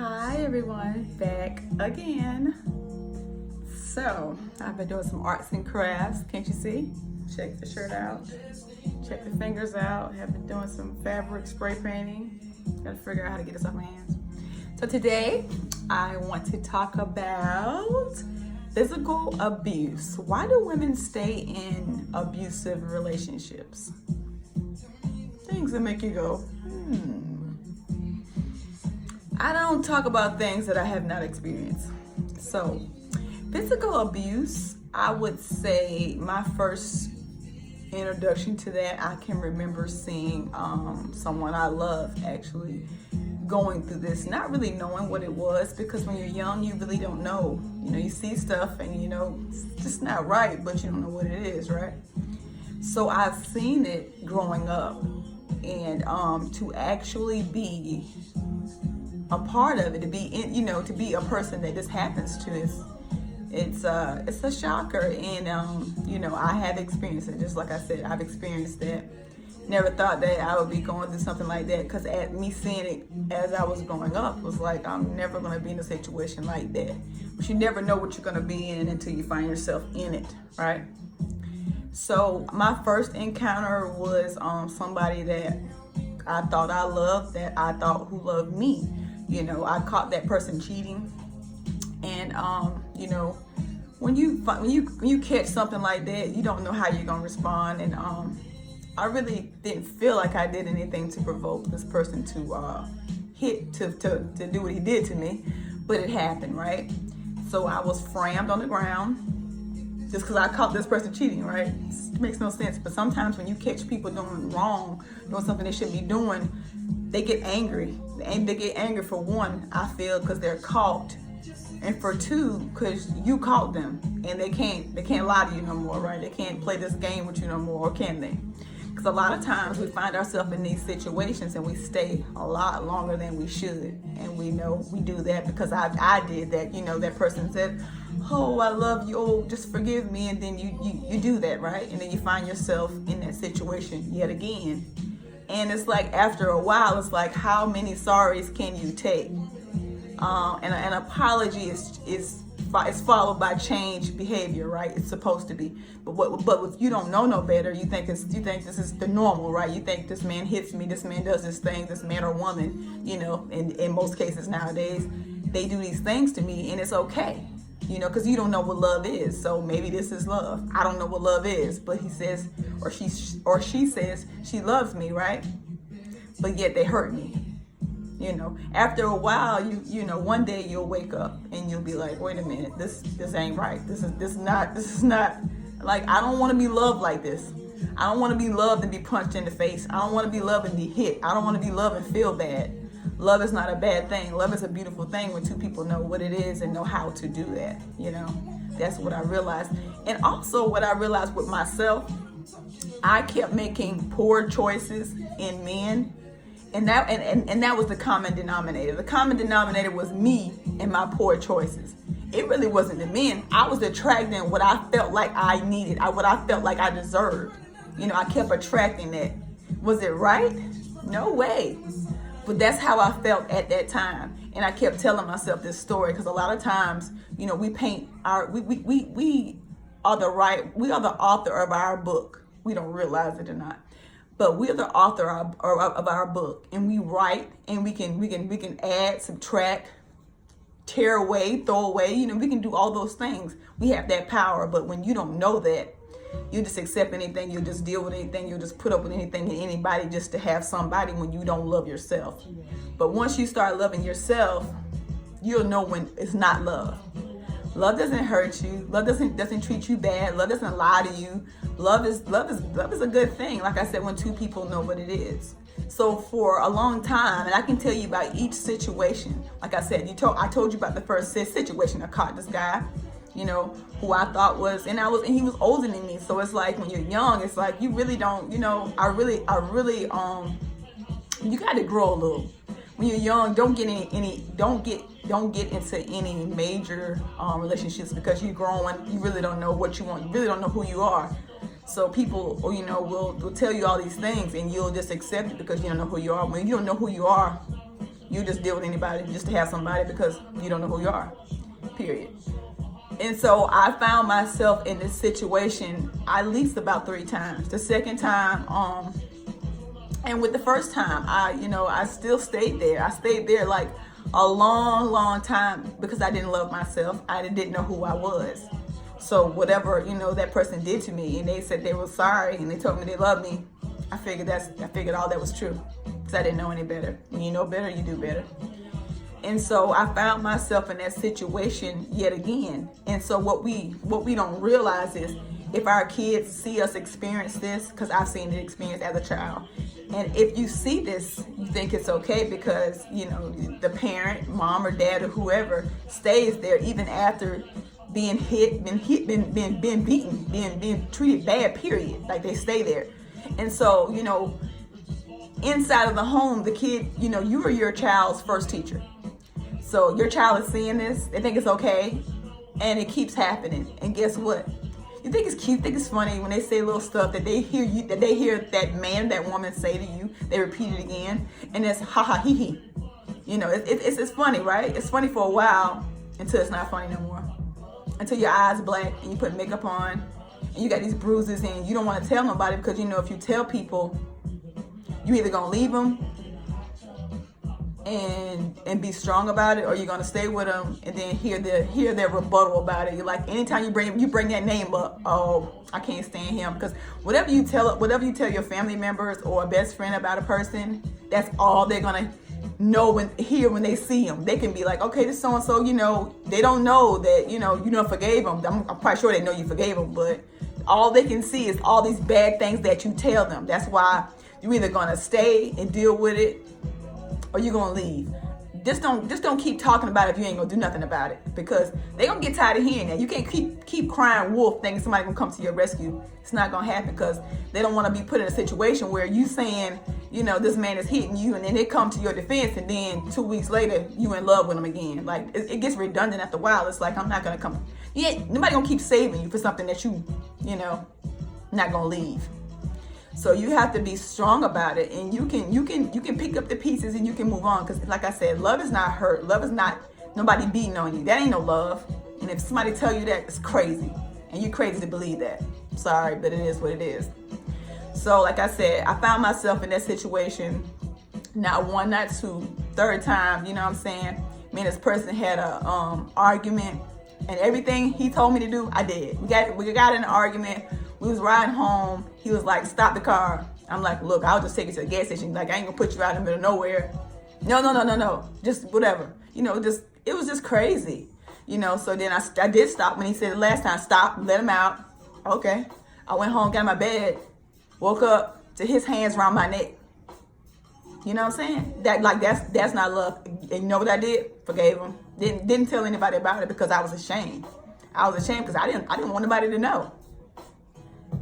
Hi everyone, back again. So I've been doing some arts and crafts. Can't you see? Check the shirt out. Check the fingers out. Have been doing some fabric spray painting. Gotta figure out how to get this off my hands. So today I want to talk about physical abuse. Why do women stay in abusive relationships? Things that make you go, I don't talk about things that I have not experienced. So, physical abuse, I would say my first introduction to that, I can remember seeing someone I love actually going through this, not really knowing what it was, because when you're young, you really don't know. You know, you see stuff and you know, it's just not right, but you don't know what it is, right? So I've seen it growing up, and to actually be a part of it, to be in, you know, to be a person that this happens to, it's a shocker. And you know, I have experienced it. Just like I said, I've experienced that. Never thought that I would be going through something like that, because at me seeing it as I was growing up was like, I'm never going to be in a situation like that. But you never know what you're going to be in until you find yourself in it, right? So my first encounter was somebody that I thought I loved, that I thought who loved me. You know, I caught that person cheating, and you know, when you catch something like that, you don't know how you're gonna respond. And I really didn't feel like I did anything to provoke this person to do what he did to me, but it happened, right? So I was framed on the ground just because I caught this person cheating, right? It makes no sense. But sometimes when you catch people doing wrong, doing something they shouldn't be doing, they get angry. And they get angry, for one, I feel, because they're caught, and for two, because you caught them, and they can't lie to you no more, right? They can't play this game with you no more, or can they? Because a lot of times we find ourselves in these situations and we stay a lot longer than we should, and we know we do that because I did that. You know, that person said, "Oh, I love you. Oh, just forgive me," and then you do that, right? And then you find yourself in that situation yet again. And it's like, after a while, it's like, how many sorries can you take? And an apology is followed by changed behavior, right? It's supposed to be. But if you don't know no better, you think this is the normal, right? You think this man hits me, this man does this thing, this man or woman, you know, in most cases nowadays, they do these things to me, and it's okay. You know, because you don't know what love is. So maybe this is love. I don't know what love is, but he says, or she says she loves me, right? But yet they hurt me. You know, after a while, you know, one day you'll wake up and you'll be like, wait a minute, this ain't right. This is not like, I don't want to be loved like this. I don't want to be loved and be punched in the face. I don't want to be loved and be hit. I don't want to be loved and feel bad. Love is not a bad thing. Love is a beautiful thing when two people know what it is and know how to do that. You know, that's what I realized. And also what I realized with myself, I kept making poor choices in men. And that was the common denominator. The common denominator was me and my poor choices. It really wasn't the men. I was attracting what I felt like I needed, what I felt like I deserved. You know, I kept attracting that. Was it right? No way. But that's how I felt at that time. And I kept telling myself this story, because a lot of times, you know, we are the author of our book. We don't realize it or not. But we're the author of our book, and we write, and we can add, subtract, tear away, throw away. You know, we can do all those things. We have that power. But when you don't know that, you just accept anything, you just deal with anything, you just put up with anything and anybody just to have somebody, when you don't love yourself. But once you start loving yourself, you'll know when it's not love. Love doesn't hurt you. Love doesn't treat you bad. Love doesn't lie to you. Love is a good thing. Like I said, when two people know what it is. So for a long time, and I can tell you about each situation. Like I said, I told you about the first situation. I caught this guy, you know, who I thought was, and he was older than me. So it's like, when you're young, it's like, you really don't, you know, I really, you got to grow a little. When you're young, don't get into any major relationships, because you're growing. You really don't know what you want. You really don't know who you are. So people, you know, will tell you all these things, and you'll just accept it because you don't know who you are. When you don't know who you are, You just deal with anybody just to have somebody because you don't know who you are, period. And so I found myself in this situation at least about 3 times. The second time, and with the first time, I still stayed there. I stayed there like a long, long time because I didn't love myself. I didn't know who I was. So whatever, that person did to me, and they said they were sorry and they told me they loved me, I figured all that was true because I didn't know any better. When you know better, you do better. And so I found myself in that situation yet again. And so what we don't realize is if our kids see us experience this, because I've seen it experience as a child, and if you see this, you think it's okay because, the parent, mom or dad or whoever stays there even after being hit, being beaten, being treated bad, period. Like they stay there. And so, inside of the home, the kid, you are your child's first teacher. So your child is seeing this, they think it's okay, and it keeps happening. And guess what? You think it's cute, think it's funny when they say little stuff that they hear that man, that woman say to you, they repeat it again, and it's ha ha he he. It's funny, right? It's funny for a while until it's not funny no more. Until your eyes black and you put makeup on and you got these bruises and you don't want to tell nobody because if you tell people, you either gonna leave them and be strong about it, or you're gonna stay with them and then hear their rebuttal about it. You're like, anytime you bring that name up, oh, I can't stand him, because whatever you tell your family members or a best friend about a person, that's all they're gonna know when they see them. They can be like, okay, this so and so, they don't know that you don't forgave them. I'm quite sure they know you forgave them, but all they can see is all these bad things that you tell them. That's why you're either gonna stay and deal with it, or you're gonna leave. Just don't keep talking about it if you ain't gonna do nothing about it, because they gonna get tired of hearing that. You can't keep crying wolf thinking somebody gonna come to your rescue. It's not gonna happen, because they don't want to be put in a situation where you saying, this man is hitting you, and then they come to your defense, and then 2 weeks later you in love with him again. Like it gets redundant after a while. It's like, I'm not gonna come. Nobody gonna keep saving you for something that you not gonna leave. So you have to be strong about it, and you can pick up the pieces and you can move on. Because like I said, love is not hurt. Love is not nobody beating on you. That ain't no love. And if somebody tell you that, it's crazy, and you're crazy to believe that. Sorry, but it is what it is. So like I said, I found myself in that situation, not one, not two, third time. You know what I'm saying? Me and this person had a argument, and everything he told me to do, I did. We got in an argument. We was riding home. He was like, stop the car. I'm like, look, I'll just take you to the gas station. Like, I ain't gonna put you out in the middle of nowhere. No. Just whatever. It was just crazy. So then I did stop when he said the last time, stop, let him out. Okay. I went home, got in my bed, woke up to his hands around my neck. You know what I'm saying? That's not love. And you know what I did? Forgave him. Didn't tell anybody about it because I was ashamed. I was ashamed because I didn't want anybody to know.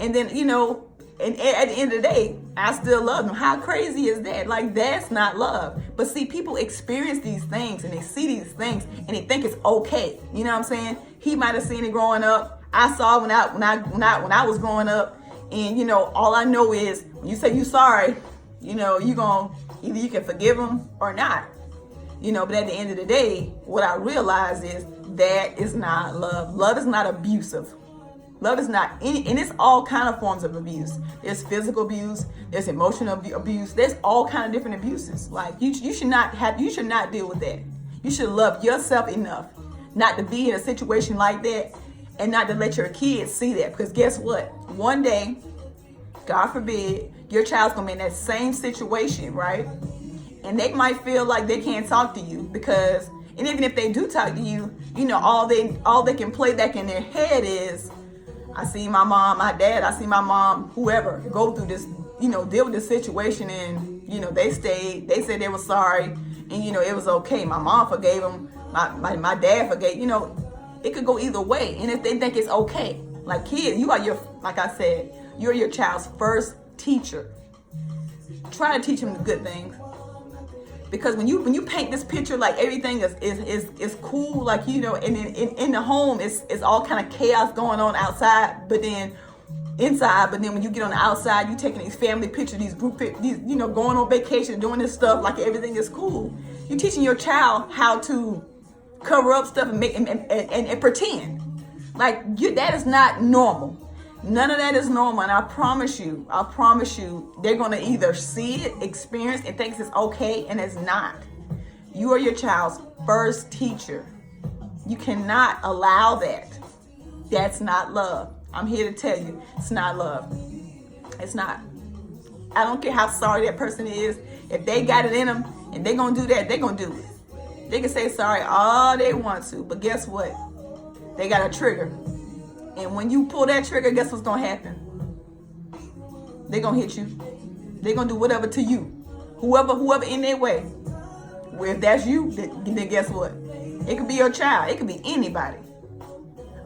And then, and at the end of the day, I still love them. How crazy is that? Like, that's not love. But see, people experience these things and they see these things and they think it's okay. You know what I'm saying? He might have seen it growing up. I saw it when I was growing up. And, all I know is when you say you sorry, either you can forgive them or not. But at the end of the day, what I realize is that is not love. Love is not abusive. Love is not any, and it's all kind of forms of abuse. There's physical abuse, there's emotional abuse, there's all kind of different abuses. Like you should not deal with that. You should love yourself enough not to be in a situation like that, and not to let your kids see that. Because guess what? One day, God forbid, your child's gonna be in that same situation, right? And they might feel like they can't talk to you because, and even if they do talk to you, all they can play back in their head is, I see my mom, my dad, I see my mom, whoever, go through this, deal with this situation, and, they stayed, they said they were sorry, and, it was okay. My mom forgave them, my dad forgave, it could go either way. And if they think it's okay, like kids, like I said, you're your child's first teacher. Try to teach them the good things. Because when you paint this picture like everything is cool, like and in the home it's all kind of chaos going on outside, but then inside, but then when you get on the outside, you taking these family pictures, these group pictures, these, going on vacation, doing this stuff like everything is cool. You're teaching your child how to cover up stuff and make and pretend like that is not normal. None of that is normal, and I promise you, they're gonna either see it, experience, and thinks it's okay, and it's not. You are your child's first teacher. You cannot allow that. That's not love. I'm here to tell you, it's not love. It's not. I don't care how sorry that person is. If they got it in them and they're gonna do that, they're gonna do it. They can say sorry all they want to, but guess what? They got a trigger. And when you pull that trigger, guess what's gonna happen? They're gonna hit you. They're gonna do whatever to you. Whoever in their way. Well, if that's you, then guess what? It could be your child. It could be anybody.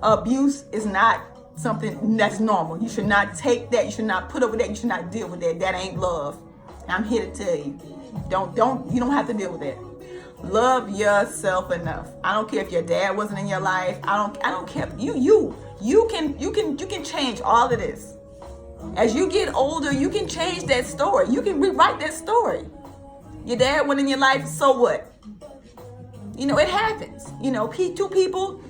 Abuse is not something that's normal. You should not take that. You should not put up with that. You should not deal with that. That ain't love. I'm here to tell you. You don't have to deal with that. Love yourself enough. I don't care if your dad wasn't in your life. I don't care. You can change all of this. As you get older, you can change that story. You can rewrite that story. Your dad went in your life, so what? It happens. Two people,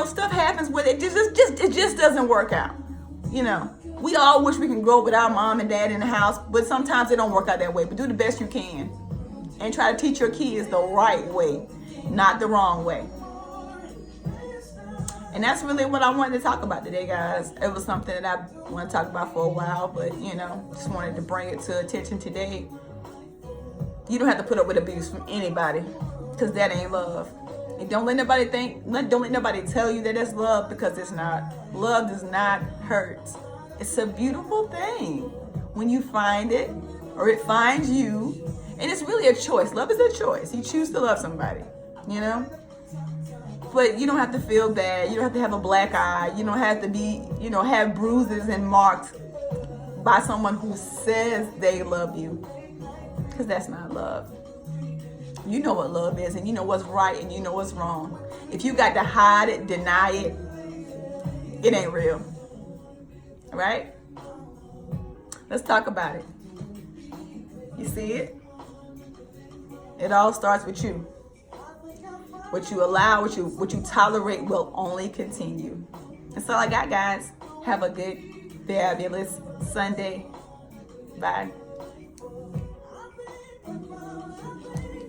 stuff happens where it just doesn't work out. We all wish we can grow with our mom and dad in the house, but sometimes it don't work out that way. But do the best you can. And try to teach your kids the right way, not the wrong way. And that's really what I wanted to talk about today, guys. It was something that I want to talk about for a while, but, just wanted to bring it to attention today. You don't have to put up with abuse from anybody, because that ain't love. And don't let nobody don't let nobody tell you that it's love, because it's not. Love does not hurt. It's a beautiful thing when you find it, or it finds you. And it's really a choice. Love is a choice. You choose to love somebody, But you don't have to feel bad. You don't have to have a black eye. You don't have to be, have bruises and marks by someone who says they love you. Because that's not love. You know what love is, and you know what's right, and you know what's wrong. If you got to hide it, deny it, it ain't real. All right? Let's talk about it. You see it? It all starts with you. What you allow, what you tolerate will only continue. That's all I got, guys. Have a good, fabulous Sunday. Bye.